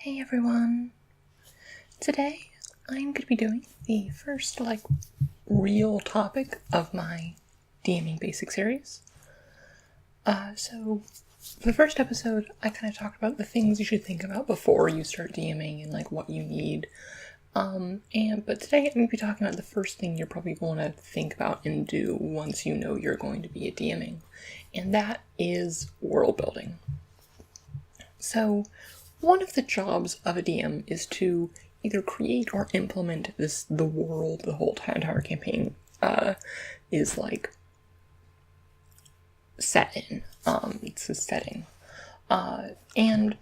Hey everyone! Today I'm going to be doing the first real topic of my DMing basic series. So for the first episode I kind of talked about the things you should think about before you start DMing and what you need. But today I'm going to be talking about the first thing you're probably going to think about and do once you know you're going to be a DMing, and that is world building. So one of the jobs of a DM is to either create or implement the world the whole entire campaign is set in. It's a setting. And I'm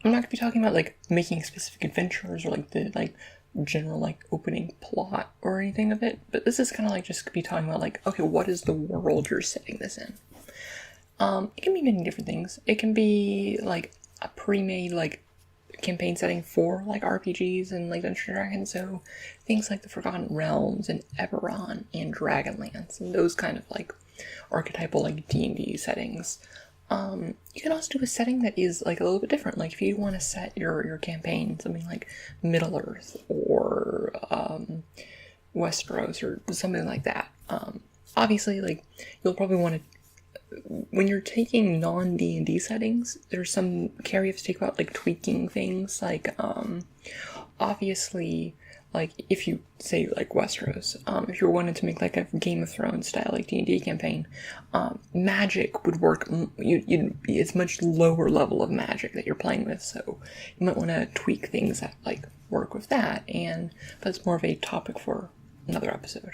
not going to be talking about making specific adventures or the general opening plot or anything of it, but this is kind of just be talking about okay, what is the world you're setting this in? It can be many different things. It can be a pre-made campaign setting for RPGs and Dungeons & Dragons, so things like the Forgotten Realms and Eberron and Dragonlance and those kind of archetypal D&D settings. You can also do a setting that is a little bit different. If you want to set your campaign something like Middle Earth or Westeros or something like that. Obviously, you'll probably want to, when you're taking non-D&D settings, there's some care you have to take about tweaking things. Obviously, if you say Westeros, if you're wanting to make a Game of Thrones style D&D campaign, magic would work. It's much lower level of magic that you're playing with, so you might want to tweak things that work with that. But it's more of a topic for another episode.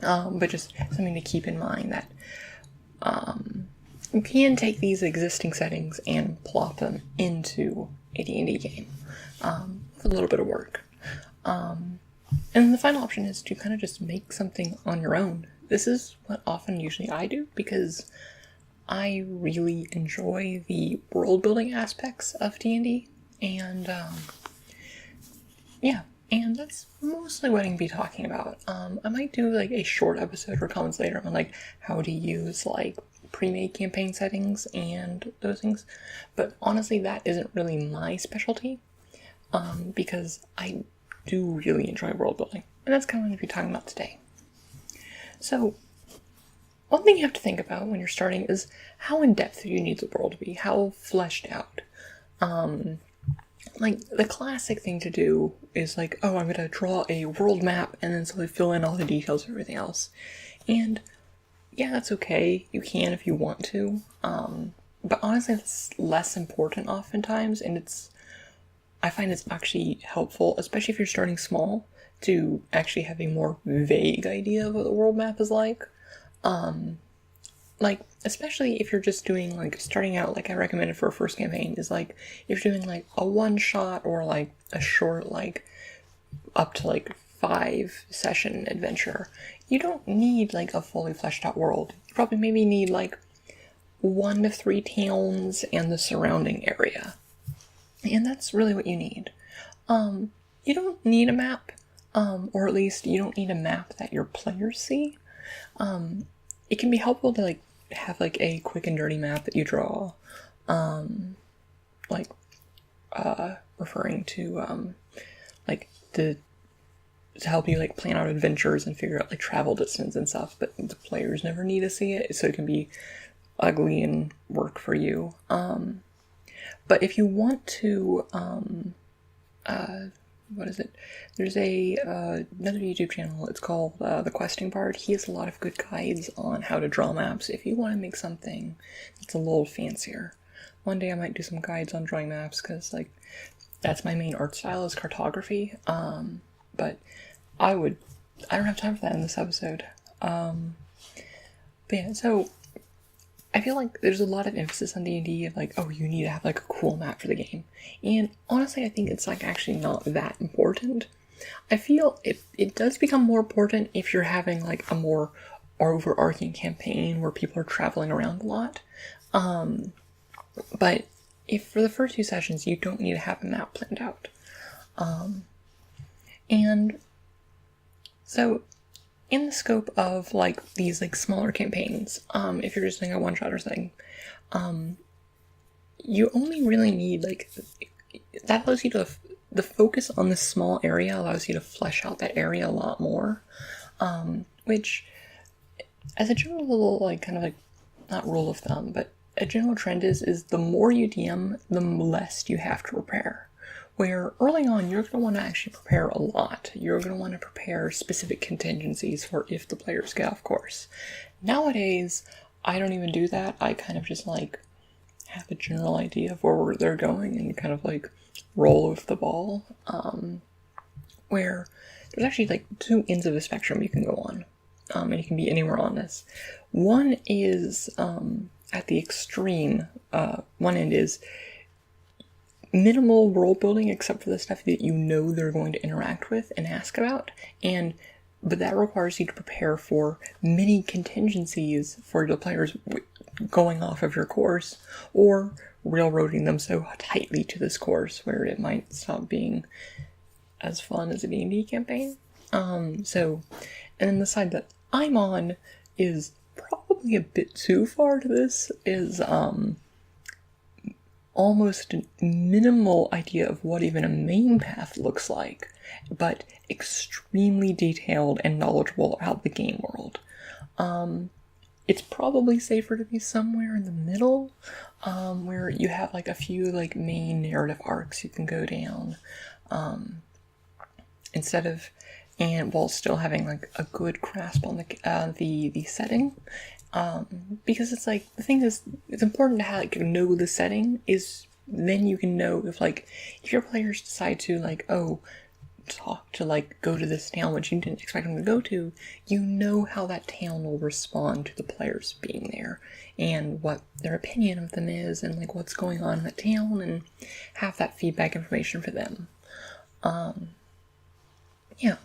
But just something to keep in mind that you can take these existing settings and plop them into a D&D game with a little bit of work. And the final option is to kind of just make something on your own. This is what usually I do, because I really enjoy the world building aspects of D&D, and and that's mostly what I'm going to be talking about. I might do a short episode or comments later on how to use pre-made campaign settings and those things, but honestly that isn't really my specialty, because I do really enjoy world building, and that's kind of what I'm going to be talking about today. So one thing you have to think about when you're starting is how in depth do you need the world to be, how fleshed out. The classic thing to do is oh, I'm gonna draw a world map and then slowly fill in all the details of everything else. And yeah, that's okay. You can if you want to. But honestly, it's less important oftentimes, and I find it's actually helpful, especially if you're starting small, to actually have a more vague idea of what the world map is like. Especially if you're just doing starting out, I recommended for a first campaign is if you're doing a one shot or a short up to 5 session adventure, you don't need a fully fleshed out world. You probably maybe need 1 to 3 towns and the surrounding area, and that's really what you need. You don't need a map, or at least you don't need a map that your players see. It can be helpful to have a quick and dirty map that you draw, referring to to help you plan out adventures and figure out travel distance and stuff, but the players never need to see it, so it can be ugly and work for you. But if you want to, there's another YouTube channel, it's called The Questing Bard. He has a lot of good guides on how to draw maps if you want to make something that's a little fancier. One day I might do some guides on drawing maps, because that's my main art style, is cartography. But I don't have time for that in this episode. But yeah, so I feel there's a lot of emphasis on D&D of oh, you need to have a cool map for the game. And honestly, I think it's actually not that important. I feel it does become more important if you're having a more overarching campaign where people are traveling around a lot. But if for the first 2 sessions you don't need to have a map planned out. And so in the scope of these smaller campaigns, if you're just doing a one-shot or thing, you only really need that allows you to, the focus on this small area allows you to flesh out that area a lot more, which, as a general, like, kind of like, not rule of thumb, but a general trend is the more you DM, the less you have to prepare. Where early on, you're going to want to actually prepare a lot. You're going to want to prepare specific contingencies for if the players get off course. Nowadays, I don't even do that. I kind of just, like, have a general idea of where they're going and kind of, like, roll with the ball. Where there's actually, like, two ends of the spectrum you can go on. And you can be anywhere on this. One is, at the extreme, one end is minimal world building except for the stuff that you know they're going to interact with and ask about, but that requires you to prepare for many contingencies for the players going off of your course, or railroading them so tightly to this course where it might stop being as fun as a D&D campaign. And then the side that I'm on is probably a bit too far to this, is almost a minimal idea of what even a main path looks like, but extremely detailed and knowledgeable about the game world. It's probably safer to be somewhere in the middle, where you have like a few like main narrative arcs you can go down, instead of, and while still having like a good grasp on the setting. Because it's like, the thing is, it's important to have, like, know the setting, is then you can know if your players decide to, like, go to this town which you didn't expect them to go to, you know how that town will respond to the players being there, and what their opinion of them is, and, like, what's going on in that town, and have that feedback information for them. Yeah.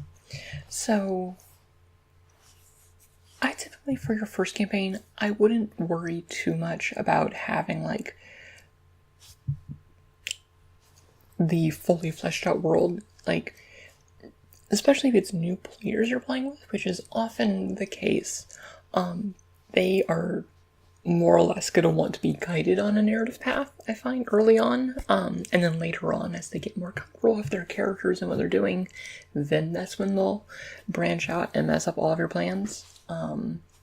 So, I typically, for your first campaign, I wouldn't worry too much about having, like, the fully fleshed out world, like, especially if it's new players you're playing with, which is often the case. They are more or less going to want to be guided on a narrative path, I find, early on, and then later on, as they get more comfortable with their characters and what they're doing, then that's when they'll branch out and mess up all of your plans.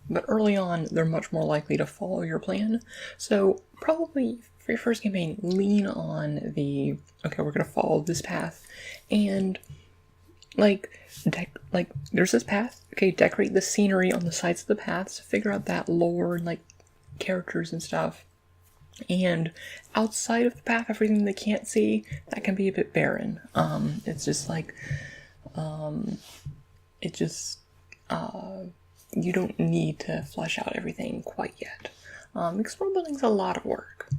But early on, they're much more likely to follow your plan. So probably for your first campaign, lean on okay, we're going to follow this path, and there's this path, okay, decorate the scenery on the sides of the paths, figure out that lore and, like, characters and stuff. And outside of the path, everything they can't see, that can be a bit barren. It's just like, you don't need to flesh out everything quite yet. Because world building's a lot of work.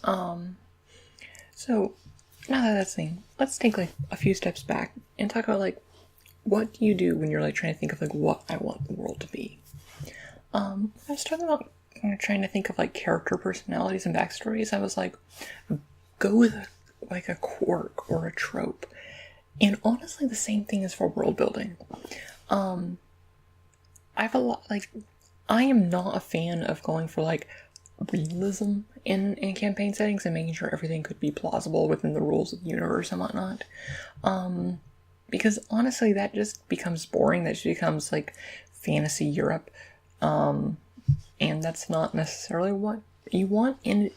So, now that that's the thing, let's take, like, a few steps back and talk about, like, what do you do when you're, like, trying to think of, like, what I want the world to be? I was talking about trying to think of, like, character personalities and backstories. I was like, go with, like, a quirk or a trope. And honestly, the same thing is for world building. I am not a fan of going for, like, realism in campaign settings and making sure everything could be plausible within the rules of the universe and whatnot. Because honestly, that just becomes boring. That just becomes, like, fantasy Europe. And that's not necessarily what you want. And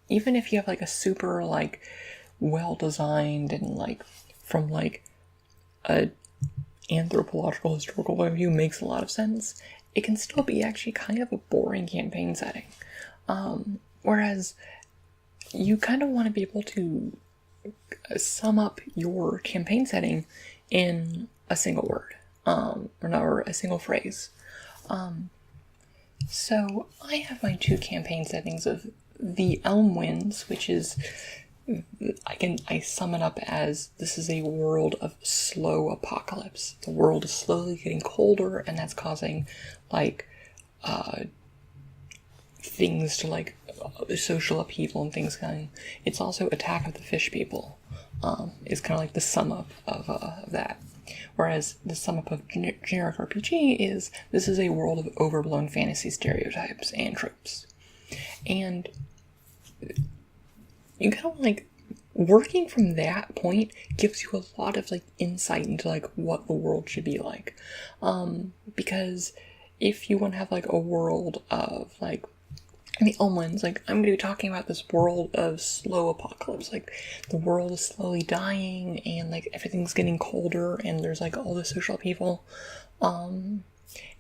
even if you have, like, a super, like, well-designed and, like, from, like, a anthropological historical point of view makes a lot of sense, it can still be actually kind of a boring campaign setting. Whereas you kind of want to be able to sum up your campaign setting in a single word, or a single phrase. So I have my two campaign settings of the Elm Winds, which is, I sum it up as, this is a world of slow apocalypse. The world is slowly getting colder, and that's causing, like, things to, like, social upheaval and things going. It's also Attack of the Fish People, is kind of like the sum up of that. Whereas the sum up of generic RPG is, this is a world of overblown fantasy stereotypes and tropes. And you kind of, like, working from that point gives you a lot of like insight into like what the world should be like. Because if you want to have like a world of like the omens, like I'm going to be talking about this world of slow apocalypse, like the world is slowly dying and like everything's getting colder and there's like all the social upheaval.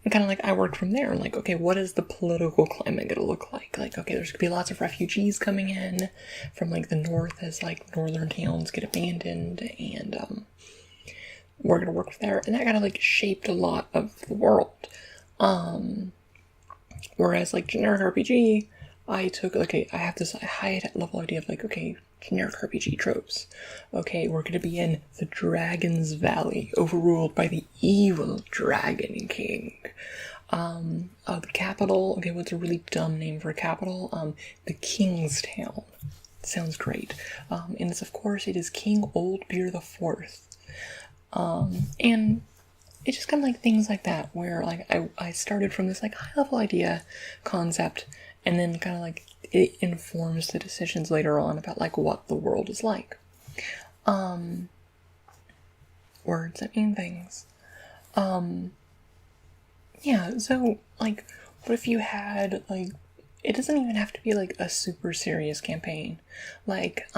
And kind of like I work from there and like, okay, what is the political climate going to look like? Like, okay, there's going to be lots of refugees coming in from like the north as like northern towns get abandoned, and we're going to work from there. And that kind of like shaped a lot of the world. Whereas like generic RPG, I took, okay, I have this high level idea of like, okay, generic RPG tropes. Okay, we're gonna be in the Dragon's Valley, overruled by the evil Dragon King. The capital, okay, what's a really dumb name for a capital? The King's Town. Sounds great. And it's, of course, it is King Oldbeer the Fourth. And it's just kind of like things like that, where like I started from this like high level idea, concept, and then kind of like it informs the decisions later on about like what the world is like. Words that mean things. Yeah, so like what if you had like, it doesn't even have to be like a super serious campaign. Like,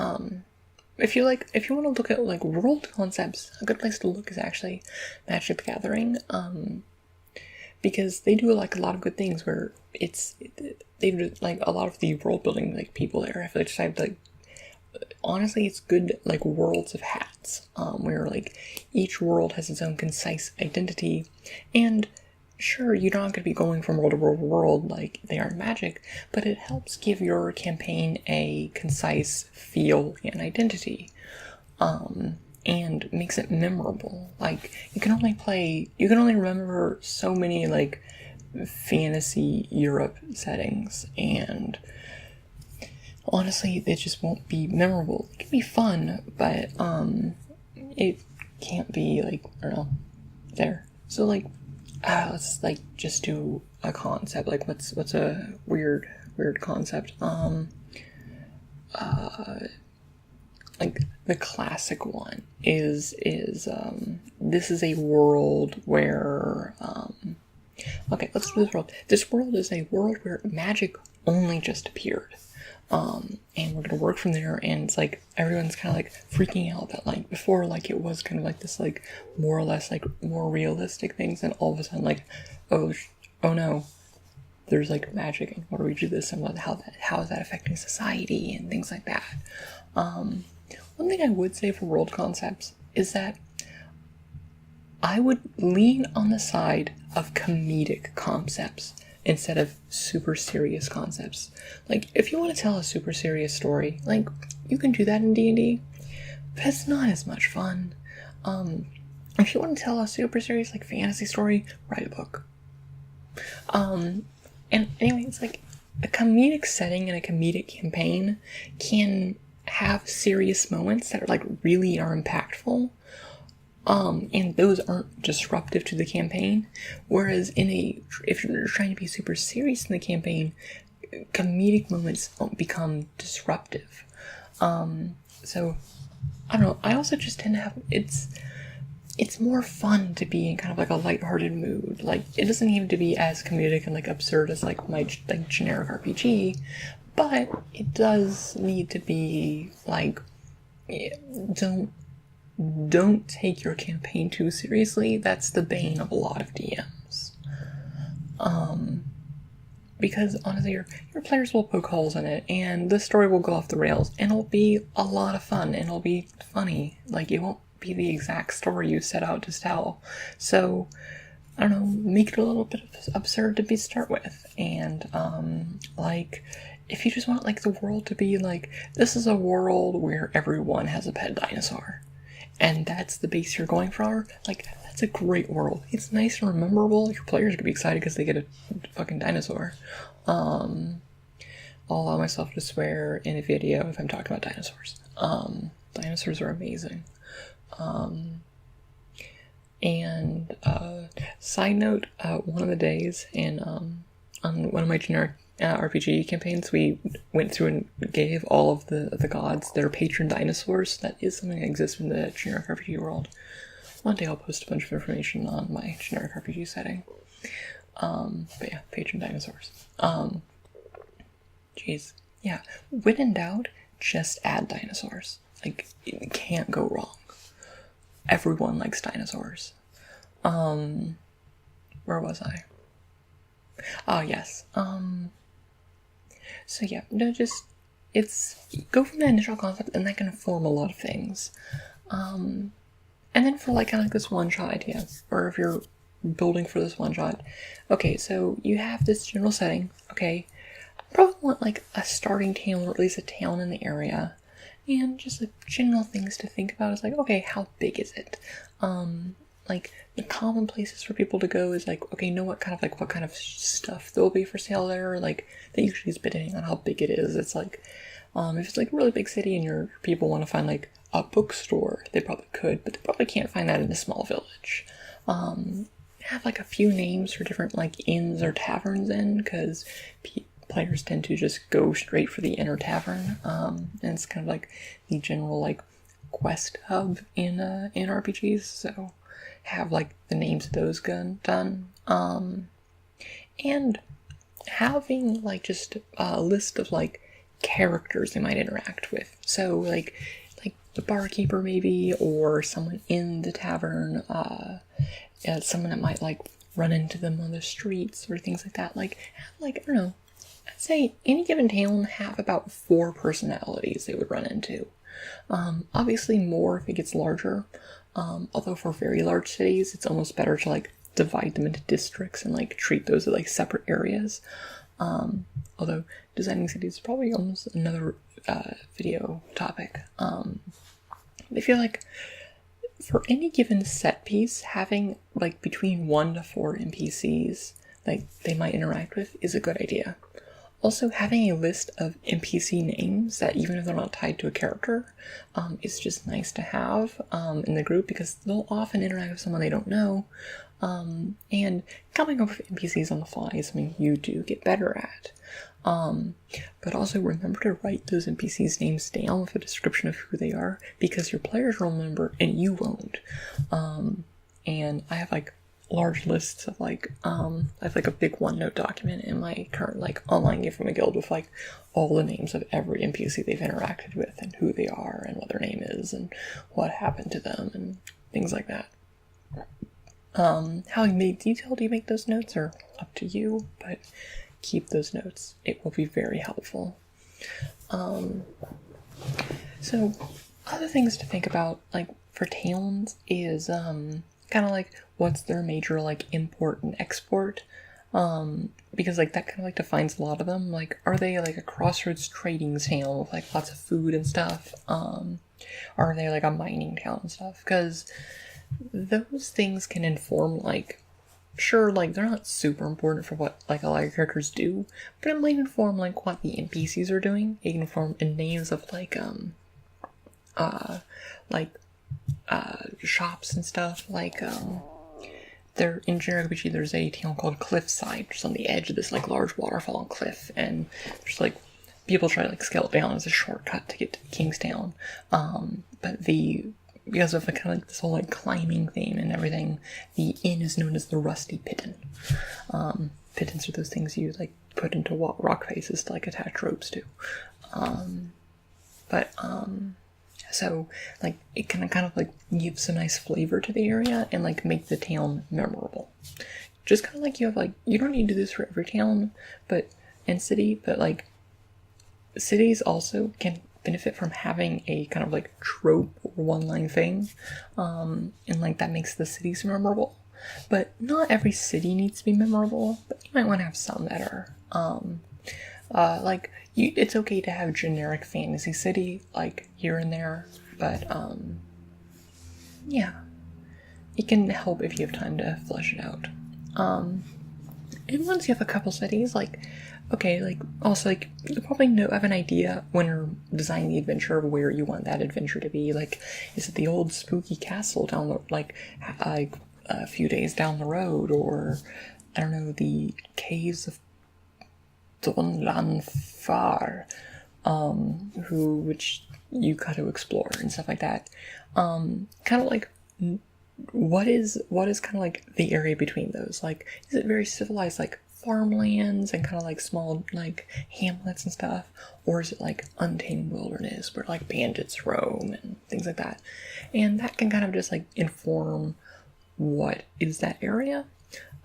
if you want to look at like world concepts, a good place to look is actually Magic the Gathering, because they do like a lot of good things where they do like a lot of the world building like people there have like decided like, honestly it's good like worlds of hats, where like each world has its own concise identity, and sure, you're not going to be going from world to world to world like they are in Magic, but it helps give your campaign a concise feel and identity, and makes it memorable. Like, you can only remember so many, like, fantasy Europe settings, and honestly, it just won't be memorable. It can be fun, but, it can't be, like, I don't know, there. So, like, let's like just do a concept. Like what's a weird concept? Like the classic one is this is a world where okay, let's do this world. This world is a world where magic only just appeared. And we're gonna work from there, and it's like everyone's kind of like freaking out that like before like it was kind of like this like more or less like more realistic things, and all of a sudden like oh no, there's like magic, and what do we do this, and how is that affecting society and things like that. One thing I would say for world concepts is that I would lean on the side of comedic concepts instead of super serious concepts. Like, if you want to tell a super serious story, like, you can do that in D&D, but it's not as much fun. If you want to tell a super serious, like, fantasy story, write a book. And anyway, it's like, a comedic setting and a comedic campaign can have serious moments that are, like, really are impactful, and those aren't disruptive to the campaign. Whereas if you're trying to be super serious in the campaign, comedic moments won't become disruptive. So I don't know. I also just tend to have it's more fun to be in kind of like a lighthearted mood. Like, it doesn't need to be as comedic and like absurd as like my like generic RPG, but it does need to be like, don't take your campaign too seriously. That's the bane of a lot of DMs. Because honestly, your players will poke holes in it, and the story will go off the rails, and it'll be a lot of fun, and it'll be funny. Like, it won't be the exact story you set out to tell. So, I don't know, make it a little bit absurd to start with, and like, if you just want like the world to be like, this is a world where everyone has a pet dinosaur, and that's the base you're going for, like, that's a great world. It's nice and memorable. Your players are gonna be excited because they get a fucking dinosaur. I'll allow myself to swear in a video if I'm talking about dinosaurs. Dinosaurs are amazing. And side note, one of the days in on one of my generic RPG campaigns, we went through and gave all of the gods their patron dinosaurs. That is something that exists in the generic RPG world. One day I'll post a bunch of information on my generic RPG setting. But yeah, patron dinosaurs. Jeez. Yeah, when in doubt, just add dinosaurs. Like, it can't go wrong. Everyone likes dinosaurs. Where was I? Oh, yes. So yeah, no, just, go from the initial concept, and that can inform a lot of things. And then for like kind of like this one-shot idea, or if you're building for this one-shot, okay, so you have this general setting, okay, probably want like a starting town, or at least a town in the area, and just like general things to think about is like, okay, how big is it? Like the common places for people to go is like, okay, know what kind of stuff there'll be for sale there. Like that usually is depending on how big it is. It's like, if it's like a really big city and your people want to find like a bookstore, they probably could, but they probably can't find that in a small village. Have like a few names for different like inns or taverns in, because players tend to just go straight for the inn or tavern. And it's kind of like the general like quest hub in RPGs. So have like the names of those done. And having like just a list of like characters they might interact with. So like the barkeeper maybe, or someone in the tavern, someone that might like run into them on the streets or things like that. Like I don't know, I'd say any given town have about 4 personalities they would run into. Obviously more if it gets larger. Although for very large cities, it's almost better to like divide them into districts and like treat those as like separate areas. Although designing cities is probably almost another video topic. I feel like for any given set piece, having like between 1 to 4 NPCs like they might interact with is a good idea. Also, having a list of NPC names that, even if they're not tied to a character, is just nice to have in the group, because they'll often interact with someone they don't know. And coming up with NPCs on the fly is something you do get better at. But also remember to write those NPCs' names down with a description of who they are, because your players will remember and you won't. And I have like large lists of like, I have like a big OneNote document in my current like online game from a guild with like all the names of every NPC they've interacted with and who they are and what their name is and what happened to them and things like that. How detailed you make those notes are up to you, but keep those notes. It will be very helpful. So other things to think about like for towns is kind of like what's their major like import and export, because like that kind of like defines a lot of them. Like, are they like a crossroads trading town with like lots of food and stuff? Are they like a mining town and stuff? Because those things can inform like, sure, like they're not super important for what like a lot of characters do, but it might inform like what the NPCs are doing. It can inform in names of like shops and stuff. Like there in generic RPG there's a town called Cliffside, just on the edge of this like large waterfall and cliff, and there's like people try to like scale it down as a shortcut to get to Kingstown. But because of the kind of like this whole like climbing theme and everything, the inn is known as the Rusty Piton. Pitons are those things you like put into rock faces to like attach ropes to. So like it can kind of like give some nice flavor to the area and like make the town memorable. Just kind of like you have like, you don't need to do this for every town, but city, but like cities also can benefit from having a kind of like trope or one-line thing, and like that makes the cities memorable. But not every city needs to be memorable, but you might want to have some that are. It's okay to have generic fantasy city like here and there, but yeah, it can help if you have time to flesh it out. And once you have a couple cities, like, okay, like, also, like, you probably have an idea when you're designing the adventure of where you want that adventure to be. Like, is it the old spooky castle down the, like a few days down the road, or, I don't know, the caves of Donlanfar, which you got to explore and stuff like that. Kind of like, what is kind of like the area between those? Like, is it very civilized, like farmlands and kind of like small like hamlets and stuff, or is it like untamed wilderness where like bandits roam and things like that? And that can kind of just like inform what is that area.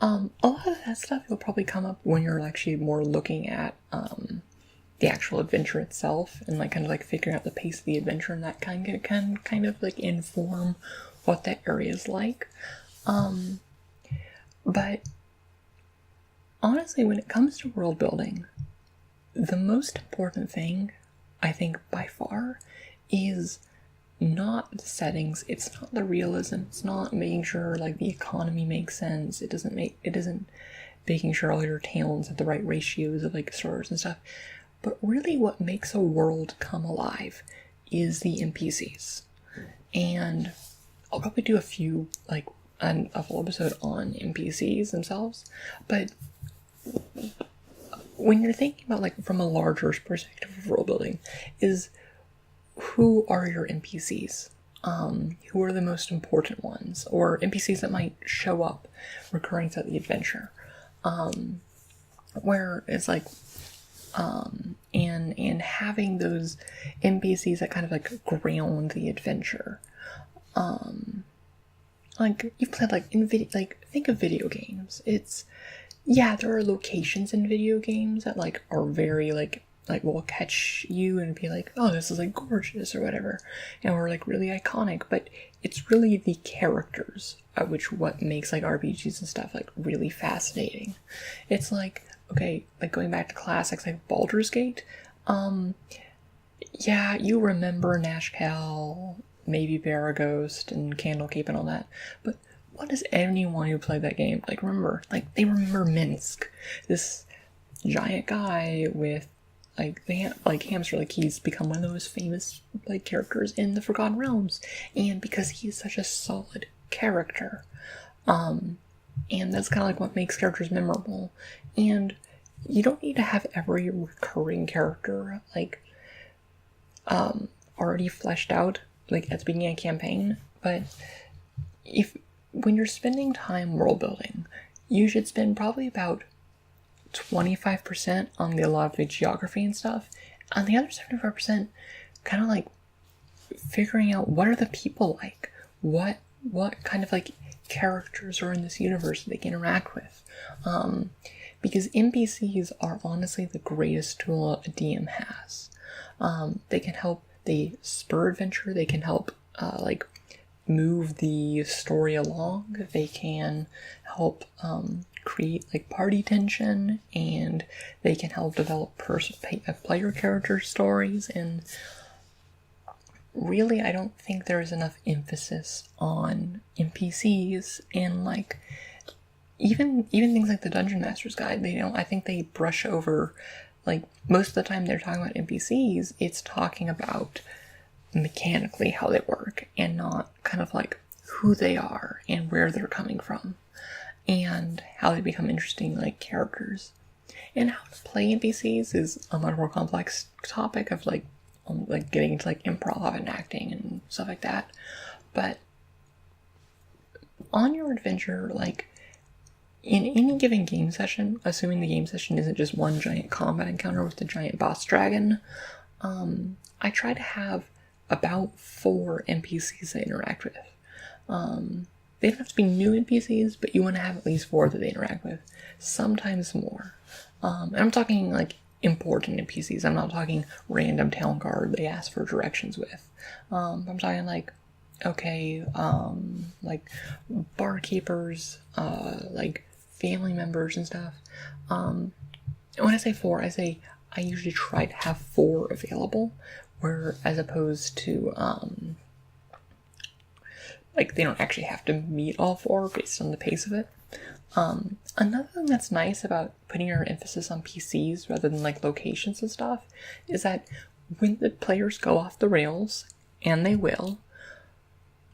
A lot of that stuff will probably come up when you're actually more looking at the actual adventure itself, and like kind of like figuring out the pace of the adventure, and that can kind of like inform what that area is like. But honestly, when it comes to world building, the most important thing, I think by far, is not the settings. It's not the realism. It's not making sure like the economy makes sense. It isn't making sure all your towns have the right ratios of like stores and stuff. But really what makes a world come alive is the NPCs. And I'll probably do a full episode on NPCs themselves. But when you're thinking about like from a larger perspective of world building, is who are your NPCs? Who are the most important ones? Or NPCs that might show up recurring throughout the adventure. Where it's like, and having those NPCs that kind of like ground the adventure. Like you've played like think of video games. There are locations in video games that like are very like will catch you and be like, oh, this is like gorgeous or whatever, and we're like really iconic, but it's really the characters what makes like RPGs and stuff like really fascinating. It's like, okay, like going back to classics like Baldur's Gate, you remember Nashkel, maybe Baragost and Candlekeep and all that, but what does anyone who played that game like remember? Like they remember Minsk, this giant guy with hamster, like he's become one of the most famous like characters in the Forgotten Realms, and because he's such a solid character, and that's kind of like what makes characters memorable. And you don't need to have every recurring character like already fleshed out like at the beginning of a campaign, but when you're spending time world building, you should spend probably about 25% on a lot of the geography and stuff, and the other 75% kind of like figuring out what are the people like, what kind of like characters are in this universe that they can interact with, because NPCs are honestly the greatest tool a DM has. They spur adventure, they can help like move the story along, they can help create like party tension, and they can help develop player character stories. And really, I don't think there's enough emphasis on NPCs, and like even things like the Dungeon Master's Guide. I think they brush over, like most of the time they're talking about NPCs, it's talking about mechanically how they work, and not kind of like who they are and where they're coming from, and how they become interesting like characters. And how to play NPCs is a much more complex topic of like getting into like improv and acting and stuff like that. But on your adventure, like in any given game session, assuming the game session isn't just one giant combat encounter with the giant boss dragon, I try to have about 4 NPCs I interact with. They don't have to be new NPCs, but you want to have at least 4 that they interact with, sometimes more. And I'm talking like important NPCs. I'm not talking random town guard they ask for directions with. I'm talking like, okay, like barkeepers, like family members and stuff. And when I say 4, I usually try to have 4 available, where as opposed to like they don't actually have to meet all 4 based on the pace of it. Another thing that's nice about putting your emphasis on PCs rather than like locations and stuff is that when the players go off the rails, and they will,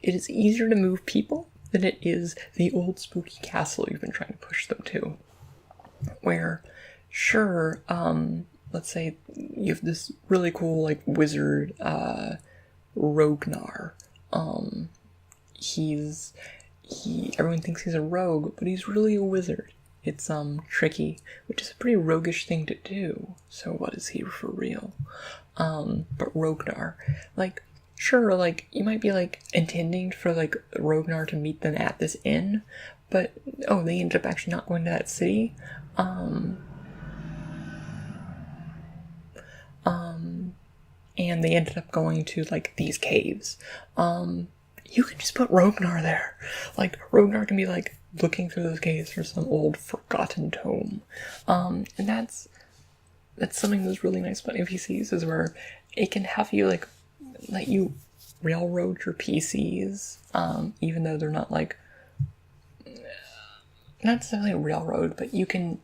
it is easier to move people than it is the old spooky castle you've been trying to push them to, where sure, let's say you have this really cool, like, wizard, Rognar. Everyone thinks he's a rogue, but he's really a wizard. It's, tricky, which is a pretty roguish thing to do. So what is he for real? But Rognar, like, sure, like, you might be, like, intending for, like, Rognar to meet them at this inn, but, oh, they ended up actually not going to that city. And they ended up going to, like, these caves. You can just put Rognar there. Like, Rognar can be, like, looking through those caves for some old forgotten tome. And that's something that's really nice about NPCs, is where it can have you, like, let you railroad your PCs, even though they're not, like, not necessarily a railroad, but you can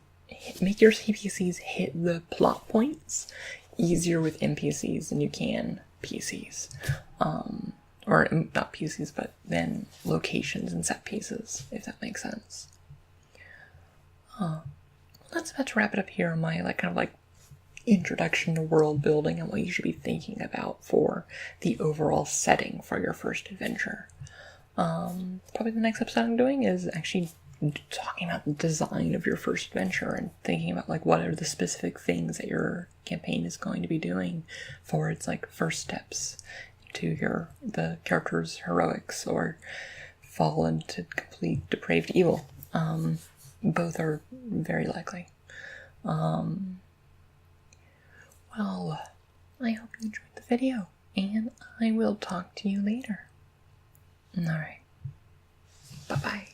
make your NPCs hit the plot points easier with NPCs than you can PCs. Or not PCs, but then locations and set pieces, if that makes sense. That's about to wrap it up here on my, like, kind of, like, introduction to world building and what you should be thinking about for the overall setting for your first adventure. Probably the next episode I'm doing is actually talking about the design of your first adventure and thinking about, like, what are the specific things that your campaign is going to be doing for its, like, first steps to the character's heroics or fall into complete depraved evil. Both are very likely. Well, I hope you enjoyed the video, and I will talk to you later. Alright. Bye-bye.